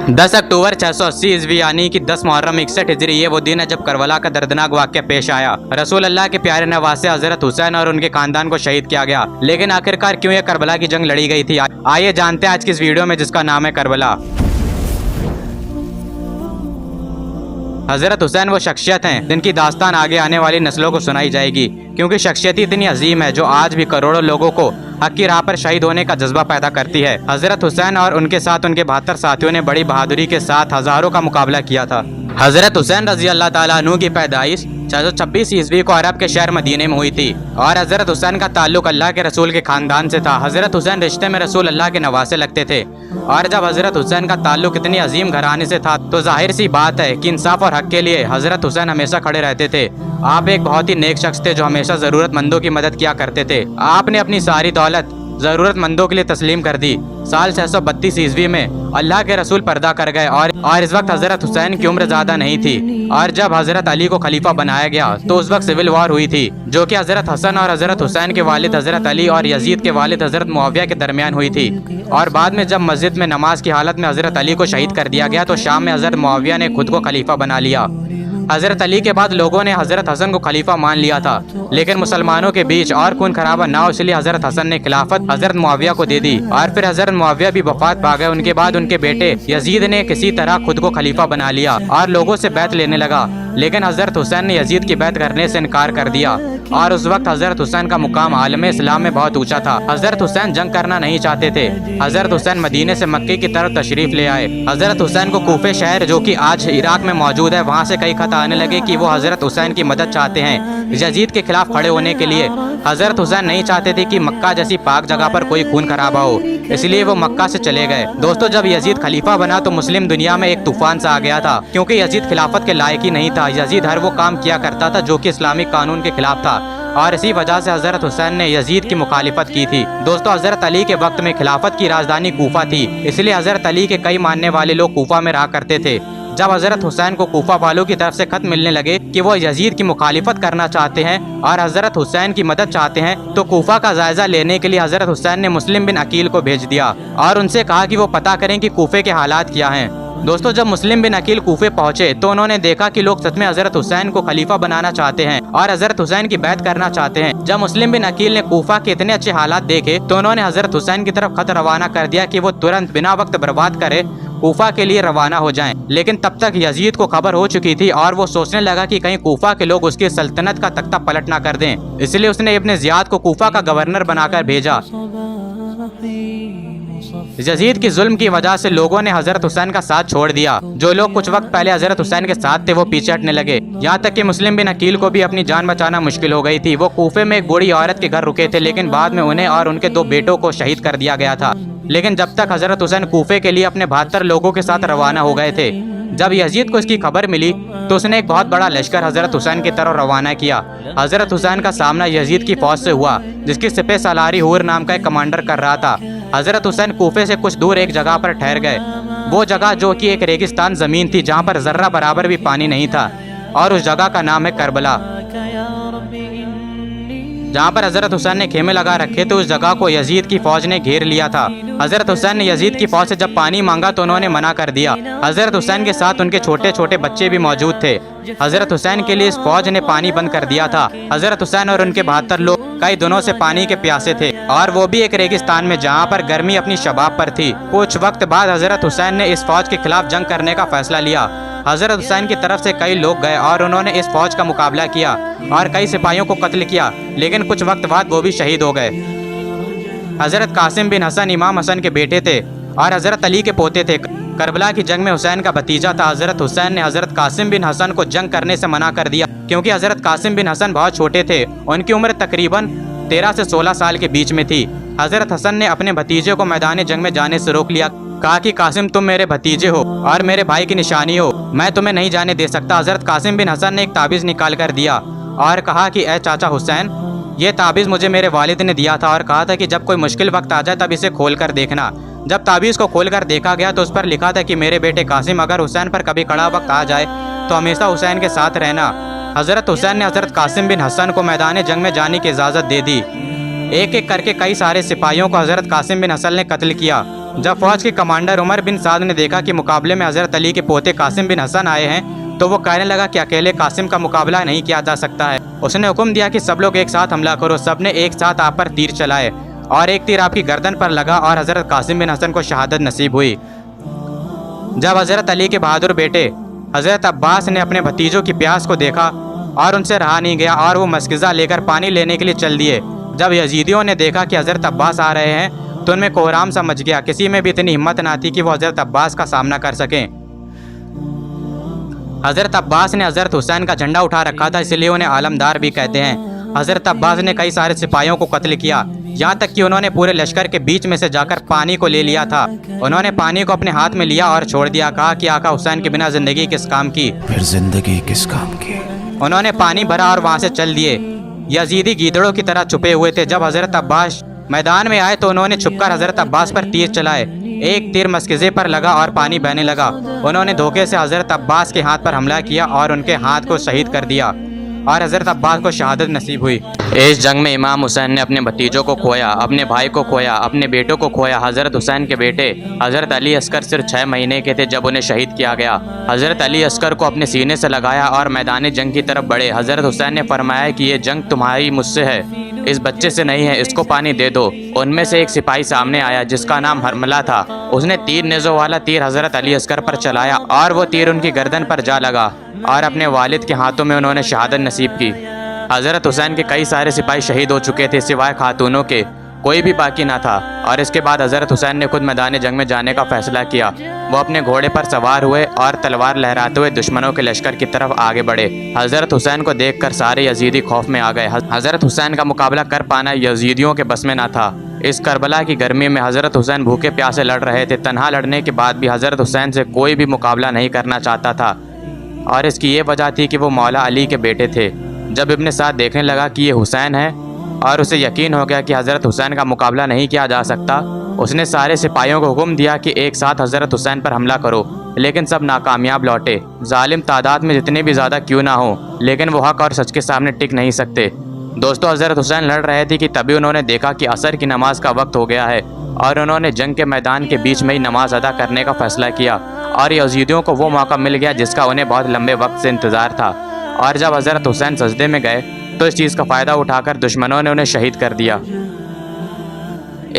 10 अक्टूबर 680 ईस्वी यानी कि 10 मुहर्रम 61 हिजरी ये वो दिन है जब करबला का दर्दनाक वाक़या पेश आया। रसूल अल्लाह के प्यारे नवासे हजरत हुसैन और उनके खानदान को शहीद किया गया। लेकिन आखिरकार क्यों ये करबला की जंग लड़ी गई थी, आइए जानते हैं आज की इस वीडियो में जिसका नाम है करबला। हजरत हुसैन वो शख्सियत हैं जिनकी दास्तान आगे आने वाली नस्लों को सुनाई जाएगी, क्योंकि शख्सियत ही इतनी अजीम है जो आज भी करोड़ों लोगों को हक की राह पर शहीद होने का जज्बा पैदा करती है। हजरत हुसैन और उनके साथ उनके 72 साथियों ने बड़ी बहादुरी के साथ हजारों का मुकाबला किया था। हजरत हुसैन रजी अल्लाह ताला अन्हु की पैदाइश 626 ईस्वी को अरब के शहर मदीने में हुई थी और हजरत हुसैन का ताल्लुक अल्लाह के रसूल के खानदान से था। हजरत हुसैन रिश्ते में रसूल अल्लाह के नवासे लगते थे और जब हजरत हुसैन का ताल्लुक इतनी अजीम घराने से था तो जाहिर सी बात है कि इंसाफ और हक के लिए हजरत हुसैन हमेशा खड़े रहते थे। आप एक बहुत ही नेक शख्स थे जो हमेशा जरूरतमंदों की मदद किया करते थे। आपने अपनी सारी दौलत जरूरतमंदों के लिए तस्लीम कर दी। साल 632 ईस्वी में अल्लाह के रसूल पर्दा कर गए और इस वक्त हजरत हुसैन की उम्र ज्यादा नहीं थी और जब हजरत अली को खलीफा बनाया गया तो उस वक्त सिविल वॉर हुई थी जो कि हजरत हसन और हजरत हुसैन के वालिद हजरत अली और यजीद के वालिद हजरत मुआविया के दरमियान हुई थी। और बाद में जब मस्जिद में नमाज की हालत में हजरत अली को शहीद कर दिया गया तो शाम में हजरत मुआविया ने खुद को खलीफा बना लिया। हजरत अली के बाद लोगों ने हजरत हसन को खलीफा मान लिया था, लेकिन मुसलमानों के बीच और खून खराबा ना हो इसलिए हजरत हसन ने खिलाफत हजरत मुआविया को दे दी और फिर हजरत मुआविया भी वफात पा गए। उनके बाद उनके बेटे यजीद ने किसी तरह खुद को खलीफा बना लिया और लोगों से बैत लेने लगा, लेकिन हजरत हुसैन ने यजीद की बैत करने से इनकार कर दिया और उस वक्त हजरत हुसैन का मुकाम आलम इस्लाम में बहुत ऊंचा था। हजरत हुसैन जंग करना नहीं चाहते थे। हजरत हुसैन मदीने से मक्के की तरफ तशरीफ ले आए। हजरत हुसैन को कूफे शहर जो कि आज इराक में मौजूद है वहाँ से कई खत आने लगे कि वो हजरत हुसैन की मदद चाहते हैं यजीद के खिलाफ खड़े होने के लिए। हजरत हुसैन नहीं चाहते थे कि मक्का जैसी पाक जगह पर कोई खून खराबा हो, इसलिए वो मक्का से चले गए। दोस्तों, जब यजीद खलीफा बना तो मुस्लिम दुनिया में एक तूफान सा आ गया था, क्योंकि यजीद खिलाफत के लायक ही नहीं था। यजीद हर वो काम किया करता था जो कि इस्लामिक कानून के खिलाफ था और इसी वजह से हजरत हुसैन ने यजीद की मुखालिफत की थी। दोस्तों, हजरत अली के वक्त में खिलाफत की राजधानी कूफा थी, इसलिए हजरत अली के कई मानने वाले लोग कूफा में रहा करते थे। जब हजरत हुसैन को कूफा वालों की तरफ से खत मिलने लगे कि वो यजीद की मुखालिफत करना चाहते हैं और हजरत हुसैन की मदद चाहते हैं, तो कूफा का जायजा लेने के लिए हजरत हुसैन ने मुस्लिम बिन अकील को भेज दिया और उनसे कहा कि वो पता करें कि कूफे के हालात क्या हैं। दोस्तों, जब मुस्लिम बिन अकील कूफे पहुंचे तो उन्होंने देखा कि लोग सच में हजरत हुसैन को खलीफा बनाना चाहते हैं और हजरत हुसैन की बैत करना चाहते हैं। जब मुस्लिम बिन अकील ने कूफा के इतने अच्छे हालात देखे तो उन्होंने हजरत हुसैन की तरफ खत रवाना कर दिया कि वो तुरंत बिना वक्त बर्बाद करे कूफा के लिए रवाना हो जाएं। लेकिन तब तक यजीद को खबर हो चुकी थी और वो सोचने लगा कि कहीं कूफा के लोग उसकी सल्तनत का तख्ता पलट ना कर दें, इसलिए उसने इब्ने ज़ियाद को कूफा का गवर्नर बनाकर भेजा। यजीद की जुल्म की वजह से लोगों ने हजरत हुसैन का साथ छोड़ दिया। जो लोग कुछ वक्त पहले हजरत हुसैन के साथ थे वो पीछे हटने लगे, यहाँ तक कि मुस्लिम बिन अकील को भी अपनी जान बचाना मुश्किल हो गई थी। वो कूफे में एक बूढ़ी औरत के घर रुके थे, लेकिन बाद में उन्हें और उनके 2 बेटों को शहीद कर दिया गया था। लेकिन जब तक हजरत हुसैन कूफे के लिए अपने 72 लोगों के साथ रवाना हो गए थे, जब यजीद को इसकी खबर मिली तो उसने एक बहुत बड़ा लश्कर हजरत हुसैन की तरफ रवाना किया। हजरत हुसैन का सामना यजीद की फौज से हुआ जिसकी सिपह सलारी हूर नाम का एक कमांडर कर रहा था। हजरत हुसैन कूफे से कुछ दूर एक जगह पर ठहर गए। वो जगह जो कि एक रेगिस्तान जमीन थी जहाँ पर जर्रा बराबर भी पानी नहीं था और उस जगह का नाम है करबला। जहाँ पर हजरत हुसैन ने खेमे लगा रखे थे उस जगह को यजीद की फौज ने घेर लिया था। हजरत हुसैन ने यजीद की फौज से जब पानी मांगा तो उन्होंने मना कर दिया। हजरत हुसैन के साथ उनके छोटे छोटे बच्चे भी मौजूद थे। हजरत हुसैन के लिए इस फौज ने पानी बंद कर दिया था। हजरत हुसैन और उनके 72 लोग कई दिनों से पानी के प्यासे थे और वो भी एक रेगिस्तान में जहाँ पर गर्मी अपनी शबाब पर थी। कुछ वक्त बाद हजरत हुसैन ने इस फौज के खिलाफ जंग करने का फैसला लिया। हजरत हुसैन की तरफ से कई लोग गए और उन्होंने इस फौज का मुकाबला किया और कई सिपाहियों को कत्ल किया, लेकिन कुछ वक्त बाद वो भी शहीद हो गए। हजरत कासिम बिन हसन इमाम हसन के बेटे थे और हजरत अली के पोते थे। करबला की जंग में हुसैन का भतीजा था। हजरत हुसैन ने हजरत कासिम बिन हसन को जंग करने से मना कर दिया, क्योंकि हजरत कासिम बिन हसन बहुत छोटे थे। उनकी उम्र तकरीबन 13 से 16 साल के बीच में थी। हजरत हसन ने अपने भतीजे को मैदान जंग में जाने से रोक लिया। कहा कि कासिम, तुम मेरे भतीजे हो और मेरे भाई की निशानी हो, मैं तुम्हें नहीं जाने दे सकता। हजरत कासिम बिन हसन ने एक ताबीज़ निकाल कर दिया और कहा कि ए चाचा हुसैन, ये ताबीज़ मुझे मेरे वालिद ने दिया था और कहा था कि जब कोई मुश्किल वक्त आ जाए तब इसे खोल कर देखना। जब ताबीज़ को खोल कर देखा गया तो उस पर लिखा था कि मेरे बेटे कासिम, अगर हुसैन पर कभी कड़ा वक्त आ जाए तो हमेशा हुसैन के साथ रहना। हजरत हुसैन ने हजरत कासिम बिन हसन को मैदान जंग में जाने की इजाज़त दे दी। एक एक करके कई सारे सिपाहियों को हजरत कासिम बिन हसन ने कत्ल किया جب فوج کے کمانڈر عمر بن سعد نے دیکھا کہ مقابلے میں حضرت علی کے پوتے قاسم بن حسن آئے ہیں تو وہ کہنے لگا کہ اکیلے قاسم کا مقابلہ نہیں کیا جا سکتا ہے۔ اس نے حکم دیا کہ سب لوگ ایک ساتھ حملہ کرو۔ سب نے ایک ساتھ آپ پر تیر چلائے اور ایک تیر آپ کی گردن پر لگا اور حضرت قاسم بن حسن کو شہادت نصیب ہوئی۔ جب حضرت علی کے بہادر بیٹے حضرت عباس نے اپنے بھتیجوں کی پیاس کو دیکھا اور ان سے رہا نہیں گیا اور وہ مسکزہ لے کر پانی لینے کے لیے چل دیے۔ جب یزیدیوں نے دیکھا کہ حضرت عباس آ رہے ہیں تو ان میں کوہرام سا مچ گیا، کسی میں بھی اتنی ہمت نہ تھی کہ وہ حضرت عباس کا سامنا کر سکیں۔ حضرت عباس نے حضرت حسین کا جھنڈا اٹھا رکھا تھا، اس لیے انہیں عالمدار بھی کہتے ہیں۔ حضرت عباس نے کئی سارے سپاہیوں کو قتل کیا، یہاں تک کہ انہوں نے پورے لشکر کے بیچ میں سے جا کر پانی کو لے لیا تھا۔ انہوں نے پانی کو اپنے ہاتھ میں لیا اور چھوڑ دیا، کہا کہ آقا حسین کے بنا زندگی کس کام کی، پھر زندگی کس کام کی۔ انہوں نے پانی بھرا اور وہاں سے چل دیے۔ یزیدی گیدڑوں کی طرح چھپے ہوئے تھے۔ جب حضرت عباس میدان میں آئے تو انہوں نے چھپ کر حضرت عباس پر تیر چلائے۔ ایک تیر مسکزے پر لگا اور پانی بہنے لگا۔ انہوں نے دھوکے سے حضرت عباس کے ہاتھ پر حملہ کیا اور ان کے ہاتھ کو شہید کر دیا اور حضرت عباس کو شہادت نصیب ہوئی۔ اس جنگ میں امام حسین نے اپنے بھتیجوں کو کھویا، اپنے بھائی کو کھویا، اپنے بیٹوں کو کھویا۔ حضرت حسین کے بیٹے حضرت علی اصغر صرف 6 مہینے کے تھے جب انہیں شہید کیا گیا۔ حضرت علی اصغر کو اپنے سینے سے لگایا اور میدان جنگ کی طرف بڑھے۔ حضرت حسین نے فرمایا کہ یہ جنگ تمہاری مجھ سے ہے، اس بچے سے نہیں ہے، اس کو پانی دے دو۔ ان میں سے ایک سپاہی سامنے آیا جس کا نام حرملہ تھا۔ اس نے 3 نیزوں والا تیر حضرت علی اصغر پر چلایا اور وہ تیر ان کی گردن پر جا لگا اور اپنے والد کے ہاتھوں میں انہوں نے شہادت نصیب کی۔ حضرت حسین کے کئی سارے سپاہی شہید ہو چکے تھے سوائے خاتونوں کے، کوئی بھی باقی نہ تھا، اور اس کے بعد حضرت حسین نے خود میدان جنگ میں جانے کا فیصلہ کیا۔ وہ اپنے گھوڑے پر سوار ہوئے اور تلوار لہراتے ہوئے دشمنوں کے لشکر کی طرف آگے بڑھے۔ حضرت حسین کو دیکھ کر سارے یزیدی خوف میں آ گئے۔ حضرت حسین کا مقابلہ کر پانا یزیدیوں کے بس میں نہ تھا۔ اس کربلا کی گرمی میں حضرت حسین بھوکے پیاسے لڑ رہے تھے۔ تنہا لڑنے کے بعد بھی حضرت حسین سے کوئی بھی مقابلہ نہیں کرنا چاہتا تھا، اور اس کی یہ وجہ تھی کہ وہ مولا علی کے بیٹے تھے۔ جب ابن سعد دیکھنے لگا کہ یہ حسین ہے اور اسے یقین ہو گیا کہ حضرت حسین کا مقابلہ نہیں کیا جا سکتا، اس نے سارے سپاہیوں کو حکم دیا کہ ایک ساتھ حضرت حسین پر حملہ کرو، لیکن سب ناکامیاب لوٹے۔ ظالم تعداد میں جتنے بھی زیادہ کیوں نہ ہوں، لیکن وہ حق اور سچ کے سامنے ٹک نہیں سکتے۔ دوستو، حضرت حسین لڑ رہے تھے کہ تبھی انہوں نے دیکھا کہ عصر کی نماز کا وقت ہو گیا ہے، اور انہوں نے جنگ کے میدان کے بیچ میں ہی نماز ادا کرنے کا فیصلہ کیا، اور یزیدیوں کو وہ موقع مل گیا جس کا انہیں بہت لمبے وقت سے انتظار تھا۔ اور جب حضرت حسین سجدے میں گئے تو اس چیز کا فائدہ اٹھا کر دشمنوں نے انہیں شہید کر دیا۔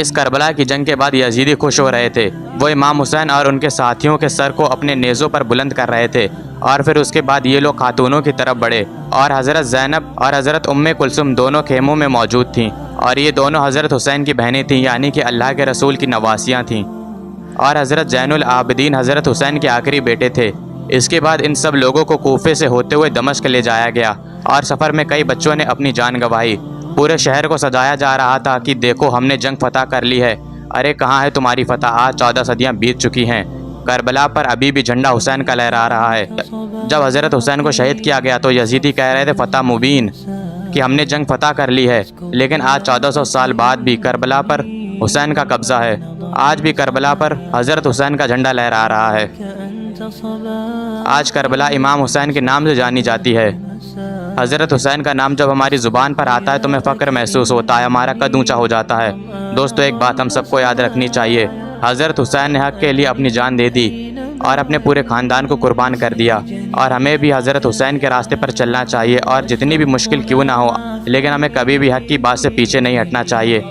اس کربلا کی جنگ کے بعد یزیدی خوش ہو رہے تھے۔ وہ امام حسین اور ان کے ساتھیوں کے سر کو اپنے نیزوں پر بلند کر رہے تھے، اور پھر اس کے بعد یہ لوگ خاتونوں کی طرف بڑھے، اور حضرت زینب اور حضرت ام کلثوم دونوں خیموں میں موجود تھیں، اور یہ دونوں حضرت حسین کی بہنیں تھیں، یعنی کہ اللہ کے رسول کی نواسیاں تھیں، اور حضرت زین العابدین حضرت حسین کے آخری بیٹے تھے۔ اس کے بعد ان سب لوگوں کو کوفے سے ہوتے ہوئے دمشق لے جایا گیا، اور سفر میں کئی بچوں نے اپنی جان گنوائی۔ پورے شہر کو سجایا جا رہا تھا کہ دیکھو ہم نے جنگ فتح کر لی ہے، ارے کہاں ہے تمہاری فتح، آج 14 صدیاں بیت چکی ہیں، کربلا پر ابھی بھی جھنڈا حسین کا لہرا رہا ہے۔ جب حضرت حسین کو شہید کیا گیا تو یزیدی کہہ رہے تھے فتح مبین، کہ ہم نے جنگ فتح کر لی ہے، لیکن آج 1400 سال بعد بھی کربلا پر حسین کا قبضہ ہے، آج بھی کربلا پر حضرت حسین کا جھنڈا لہرا رہا ہے۔ آج کربلا امام حسین کے نام سے جانی جاتی ہے۔ حضرت حسین کا نام جب ہماری زبان پر آتا ہے تو ہمیں فخر محسوس ہوتا ہے، ہمارا قد اونچا ہو جاتا ہے۔ دوستو، ایک بات ہم سب کو یاد رکھنی چاہیے، حضرت حسین نے حق کے لیے اپنی جان دے دی اور اپنے پورے خاندان کو قربان کر دیا، اور ہمیں بھی حضرت حسین کے راستے پر چلنا چاہیے، اور جتنی بھی مشکل کیوں نہ ہو، لیکن ہمیں کبھی بھی حق کی بات سے پیچھے نہیں ہٹنا چاہیے۔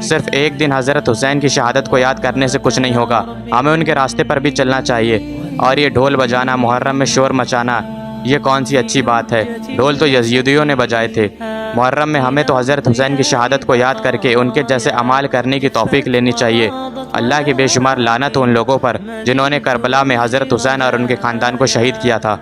صرف ایک دن حضرت حسین کی شہادت کو یاد کرنے سے کچھ نہیں ہوگا، ہمیں ان کے راستے پر بھی چلنا چاہیے۔ اور یہ ڈھول بجانا، محرم میں شور مچانا، یہ کون سی اچھی بات ہے؟ ڈھول تو یزیدیوں نے بجائے تھے۔ محرم میں ہمیں تو حضرت حسین کی شہادت کو یاد کر کے ان کے جیسے اعمال کرنے کی توفیق لینی چاہیے۔ اللہ کی بے شمار لعنت ہو ان لوگوں پر جنہوں نے کربلا میں حضرت حسین اور ان کے خاندان کو شہید کیا تھا۔